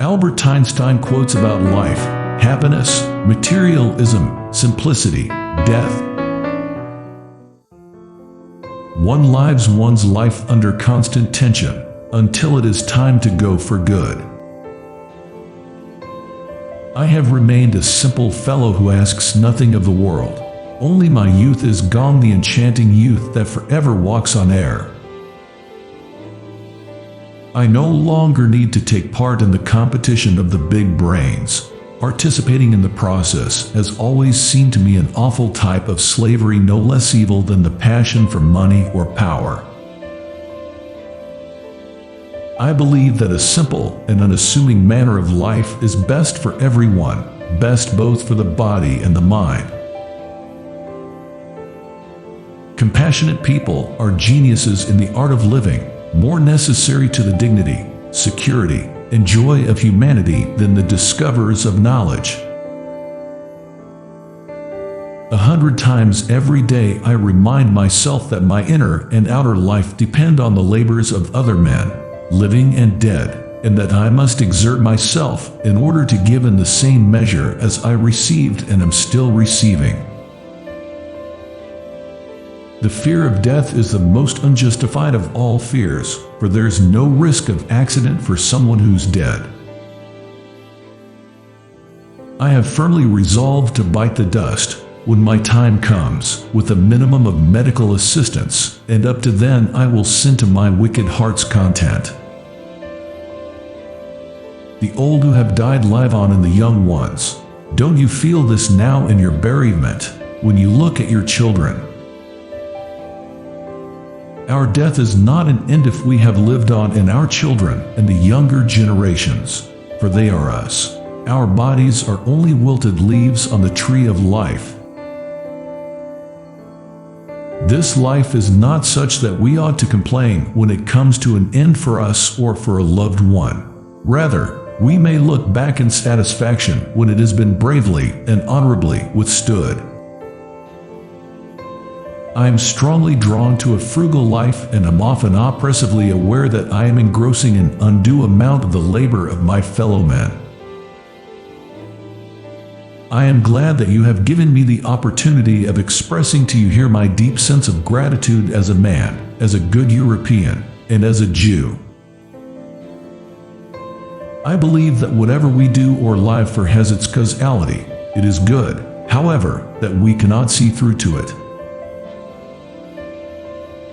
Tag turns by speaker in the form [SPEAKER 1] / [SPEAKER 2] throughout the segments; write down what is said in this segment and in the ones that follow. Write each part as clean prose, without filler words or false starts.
[SPEAKER 1] Albert Einstein quotes about life, happiness, materialism, simplicity, death. One lives one's life under constant tension, until it is time to go for good. I have remained a simple fellow who asks nothing of the world. Only my youth is gone, the enchanting youth that forever walks on air. I no longer need to take part in the competition of the big brains. Participating in the process has always seemed to me an awful type of slavery, no less evil than the passion for money or power. I believe that a simple and unassuming manner of life is best for everyone, best both for the body and the mind. Compassionate people are geniuses in the art of living, more necessary to the dignity, security, and joy of humanity than the discoverers of knowledge. 100 times every day I remind myself that my inner and outer life depend on the labors of other men, living and dead, and that I must exert myself in order to give in the same measure as I received and am still receiving. The fear of death is the most unjustified of all fears, for there's no risk of accident for someone who's dead. I have firmly resolved to bite the dust when my time comes, with a minimum of medical assistance, and up to then I will sin to my wicked heart's content. The old who have died live on in the young ones. Don't you feel this now in your bereavement, when you look at your children? Our death is not an end if we have lived on in our children and the younger generations, for they are us. Our bodies are only wilted leaves on the tree of life. This life is not such that we ought to complain when it comes to an end for us or for a loved one. Rather, we may look back in satisfaction when it has been bravely and honorably withstood. I am strongly drawn to a frugal life and am often oppressively aware that I am engrossing an undue amount of the labor of my fellow men. I am glad that you have given me the opportunity of expressing to you here my deep sense of gratitude as a man, as a good European, and as a Jew. I believe that whatever we do or live for has its causality. It is good, however, that we cannot see through to it.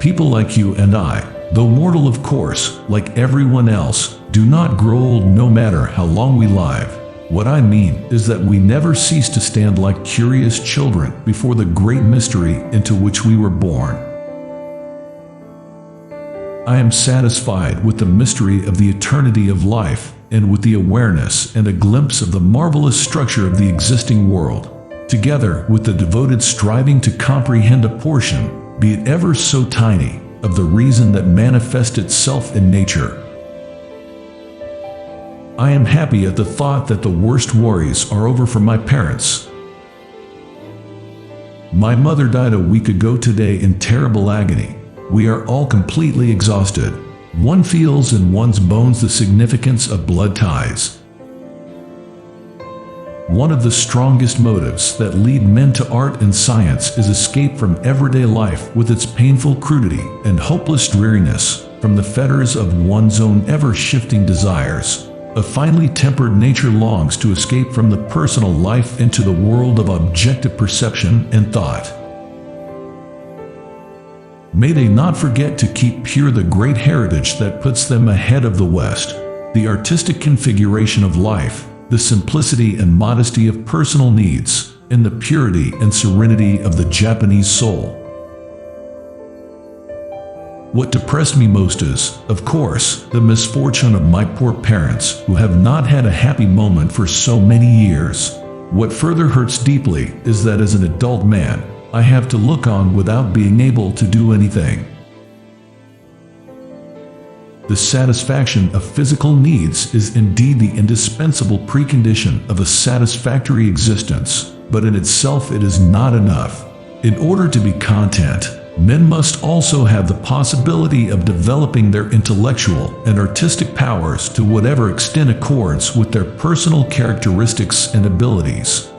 [SPEAKER 1] People like you and I, though mortal of course, like everyone else, do not grow old no matter how long we live. What I mean is that we never cease to stand like curious children before the great mystery into which we were born. I am satisfied with the mystery of the eternity of life, and with the awareness and a glimpse of the marvelous structure of the existing world, together with the devoted striving to comprehend a portion, be it ever so tiny, of the reason that manifests itself in nature. I am happy at the thought that the worst worries are over for my parents. My mother died a week ago today in terrible agony. We are all completely exhausted. One feels in one's bones the significance of blood ties. One of the strongest motives that lead men to art and science is escape from everyday life with its painful crudity and hopeless dreariness, from the fetters of one's own ever-shifting desires. A finely tempered nature longs to escape from the personal life into the world of objective perception and thought. May they not forget to keep pure the great heritage that puts them ahead of the West, the artistic configuration of life, the simplicity and modesty of personal needs, and the purity and serenity of the Japanese soul. What depressed me most is, of course, the misfortune of my poor parents, who have not had a happy moment for so many years. What further hurts deeply is that as an adult man, I have to look on without being able to do anything. The satisfaction of physical needs is indeed the indispensable precondition of a satisfactory existence, but in itself it is not enough. In order to be content, Men must also have the possibility of developing their intellectual and artistic powers to whatever extent accords with their personal characteristics and abilities.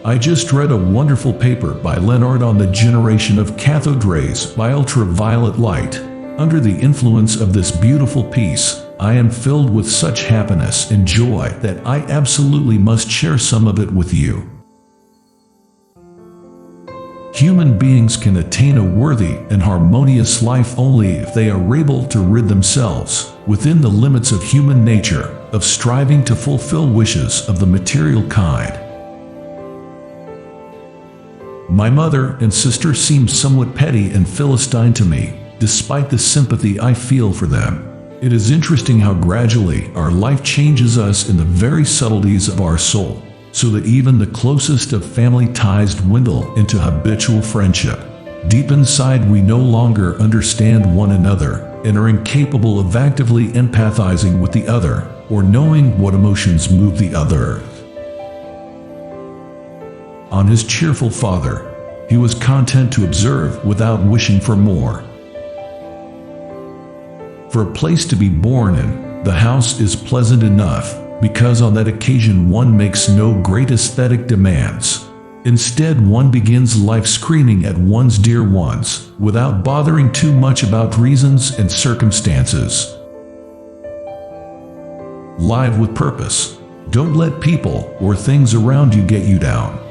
[SPEAKER 1] I just read a wonderful paper by Leonard on the generation of cathode rays by ultraviolet light. Under the influence of this beautiful piece, I am filled with such happiness and joy that I absolutely must share some of it with you. Human beings can attain a worthy and harmonious life only if they are able to rid themselves, within the limits of human nature, of striving to fulfill wishes of the material kind. My mother and sister seem somewhat petty and philistine to me, despite the sympathy I feel for them. It is interesting how gradually our life changes us in the very subtleties of our soul, so that even the closest of family ties dwindle into habitual friendship. Deep inside, we no longer understand one another and are incapable of actively empathizing with the other or knowing what emotions move the other. On his cheerful father, he was content to observe without wishing for more. For a place to be born in, the house is pleasant enough, because on that occasion one makes no great aesthetic demands. Instead, one begins life screaming at one's dear ones, without bothering too much about reasons and circumstances. Live with purpose. Don't let people or things around you get you down.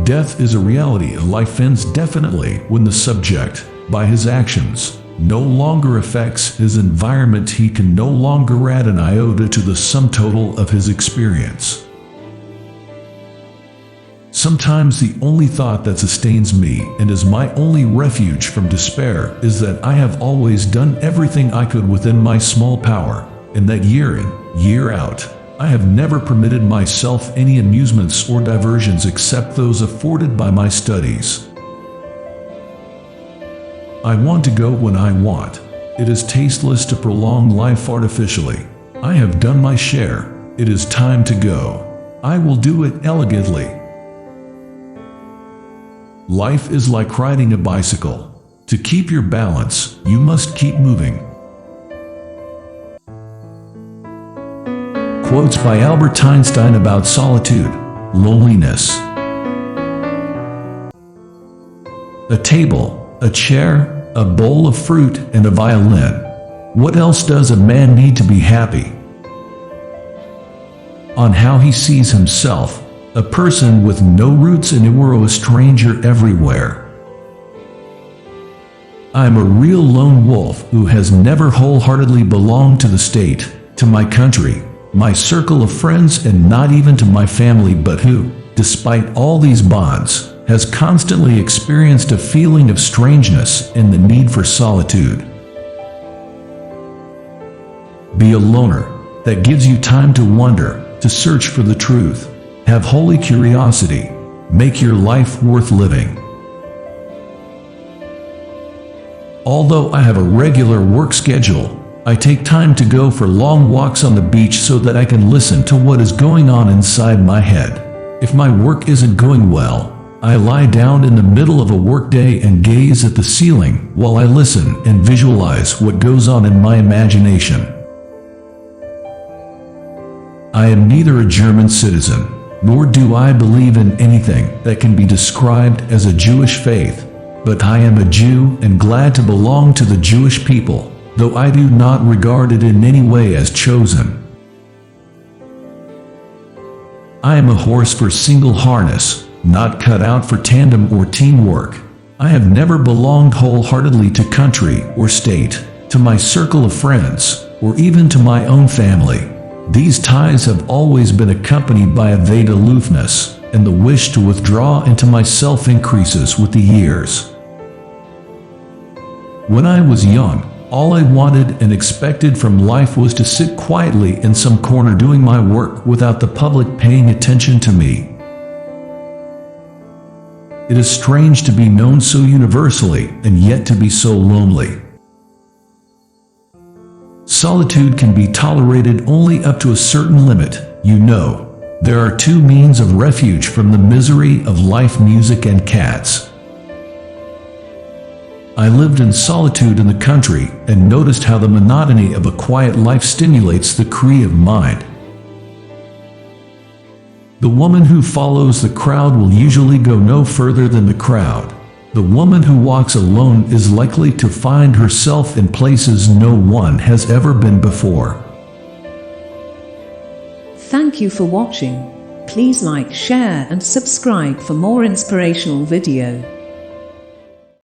[SPEAKER 1] Death is a reality, and life ends definitely when the subject, by his actions, no longer affects his environment. He can no longer add an iota to the sum total of his experience. Sometimes the only thought that sustains me and is my only refuge from despair is that I have always done everything I could within my small power, and that year in, year out, I have never permitted myself any amusements or diversions except those afforded by my studies. I want to go when I want. It is tasteless to prolong life artificially. I have done my share. It is time to go. I will do it elegantly. Life is like riding a bicycle. To keep your balance, you must keep moving. Quotes by Albert Einstein about solitude, loneliness. A table, a chair, a bowl of fruit, and a violin. What else does a man need to be happy? On how he sees himself, a person with no roots in Ewuro, a stranger everywhere. I am a real lone wolf who has never wholeheartedly belonged to the state, to my country, my circle of friends, and not even to my family, but who, despite all these bonds, has constantly experienced a feeling of strangeness and the need for solitude. Be a loner. That gives you time to wonder, to search for the truth. Have holy curiosity. Make your life worth living. Although I have a regular work schedule, I take time to go for long walks on the beach so that I can listen to what is going on inside my head. If my work isn't going well, I lie down in the middle of a workday and gaze at the ceiling while I listen and visualize what goes on in my imagination. I am neither a German citizen, nor do I believe in anything that can be described as a Jewish faith, but I am a Jew and glad to belong to the Jewish people, though I do not regard it in any way as chosen. I am a horse for single harness, not cut out for tandem or teamwork. I have never belonged wholeheartedly to country or state, to my circle of friends, or even to my own family. These ties have always been accompanied by a vague aloofness, and the wish to withdraw into myself increases with the years. When I was young, all I wanted and expected from life was to sit quietly in some corner doing my work without the public paying attention to me. It is strange to be known so universally and yet to be so lonely. Solitude can be tolerated only up to a certain limit, you know. There are two means of refuge from the misery of life: music and cats. I lived in solitude in the country and noticed how the monotony of a quiet life stimulates the creative mind. The woman who follows the crowd will usually go no further than the crowd. The woman who walks alone is likely to find herself in places no one has ever been before.
[SPEAKER 2] Thank you for watching. Please like, share and subscribe for more inspirational video.